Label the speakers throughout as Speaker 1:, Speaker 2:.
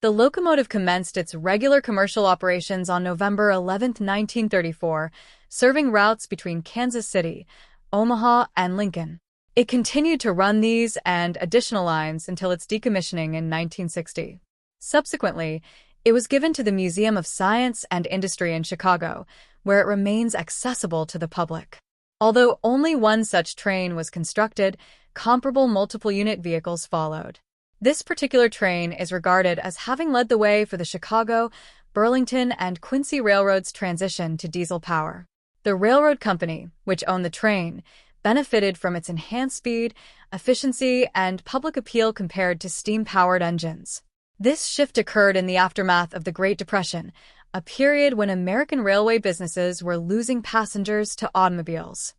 Speaker 1: The locomotive commenced its regular commercial operations on November 11, 1934, serving routes between Kansas City, Omaha, and Lincoln. It continued to run these and additional lines until its decommissioning in 1960. Subsequently, it was given to the Museum of Science and Industry in Chicago, where it remains accessible to the public. Although only one such train was constructed, comparable multiple-unit vehicles followed. This particular train is regarded as having led the way for the Chicago, Burlington, and Quincy Railroad's transition to diesel power. The railroad company, which owned the train, benefited from its enhanced speed, efficiency, and public appeal compared to steam-powered engines. This shift occurred in the aftermath of the Great Depression, a period when American railway businesses were losing passengers to automobiles.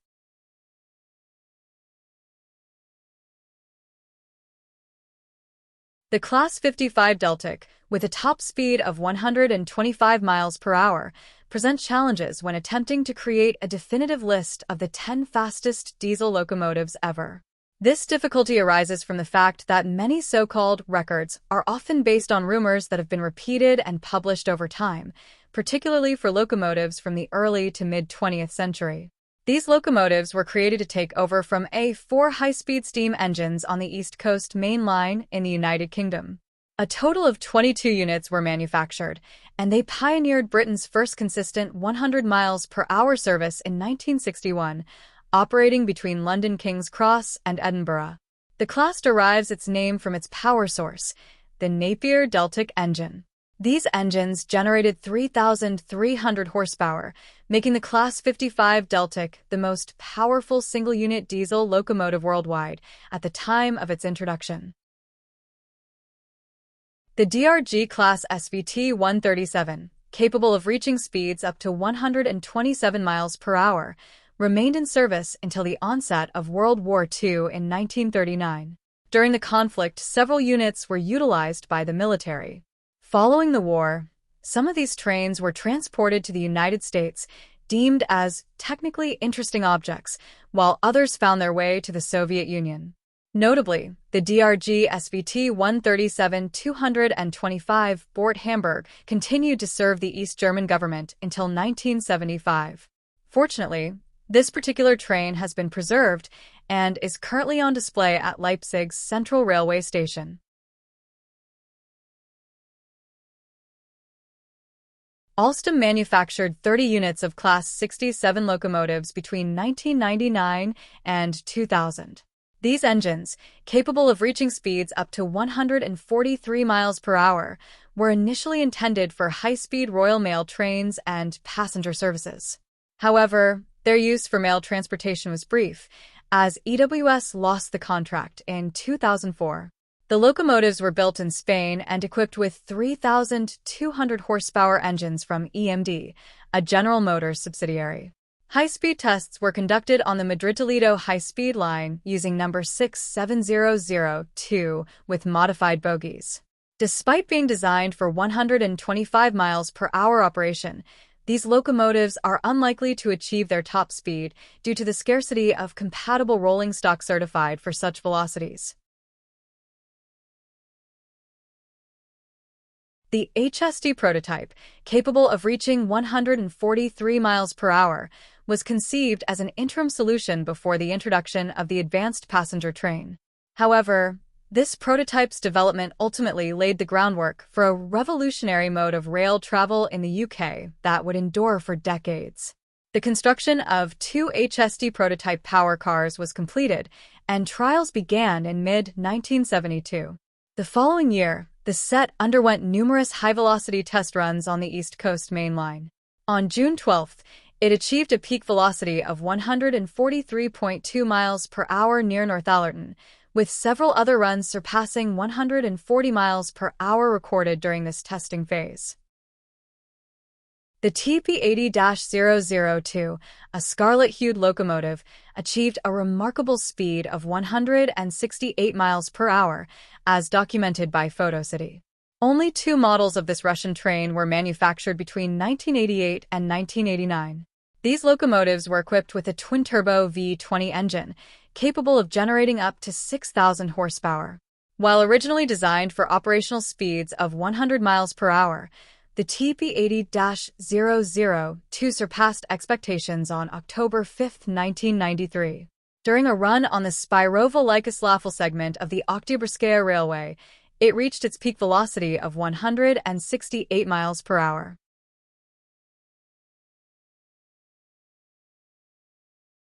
Speaker 1: The Class 55 Deltic, with a top speed of 125 miles per hour, presents challenges when attempting to create a definitive list of the 10 fastest diesel locomotives ever. This difficulty arises from the fact that many so-called records are often based on rumors that have been repeated and published over time, particularly for locomotives from the early to mid-20th century. These locomotives were created to take over from A4 high-speed steam engines on the East Coast Main Line in the United Kingdom. A total of 22 units were manufactured, and they pioneered Britain's first consistent 100 miles per hour service in 1961, operating between London King's Cross and Edinburgh. The class derives its name from its power source, the Napier Deltic engine. These engines generated 3,300 horsepower, making the Class 55 Deltic the most powerful single-unit diesel locomotive worldwide at the time of its introduction. The DRG Class SVT 137, capable of reaching speeds up to 127 miles per hour, remained in service until the onset of World War II in 1939. During the conflict, several units were utilized by the military. Following the war, some of these trains were transported to the United States, deemed as technically interesting objects, while others found their way to the Soviet Union. Notably, the DRG SVT 137-225 Bort Hamburg continued to serve the East German government until 1975. Fortunately, this particular train has been preserved and is currently on display at Leipzig's Central Railway Station. Alstom manufactured 30 units of Class 67 locomotives between 1999 and 2000. These engines, capable of reaching speeds up to 143 miles per hour, were initially intended for high-speed Royal Mail trains and passenger services. However, their use for mail transportation was brief, as EWS lost the contract in 2004. The locomotives were built in Spain and equipped with 3,200 horsepower engines from EMD, a General Motors subsidiary. High-speed tests were conducted on the Madrid-Toledo high-speed line using number 67002 with modified bogies. Despite being designed for 125 miles per hour operation, these locomotives are unlikely to achieve their top speed due to the scarcity of compatible rolling stock certified for such velocities. The HSD prototype, capable of reaching 143 miles per hour, was conceived as an interim solution before the introduction of the advanced passenger train. However, this prototype's development ultimately laid the groundwork for a revolutionary mode of rail travel in the UK that would endure for decades. The construction of 2 HSD prototype power cars was completed, and trials began in mid-1972. The following year, the set underwent numerous high-velocity test runs on the East Coast Main Line. On June 12th, it achieved a peak velocity of 143.2 miles per hour near Northallerton, with several other runs surpassing 140 miles per hour recorded during this testing phase. The TP80-002, a scarlet-hued locomotive, achieved a remarkable speed of 168 miles per hour, as documented by PhotoCity. Only 2 models of this Russian train were manufactured between 1988 and 1989. These locomotives were equipped with a twin-turbo V20 engine, capable of generating up to 6,000 horsepower. While originally designed for operational speeds of 100 miles per hour, the TP80-002 surpassed expectations on October 5, 1993. During a run on the Spirovo-Lycos-Lafel segment of the Oktyabrskaya Railway, it reached its peak velocity of 168 miles per hour.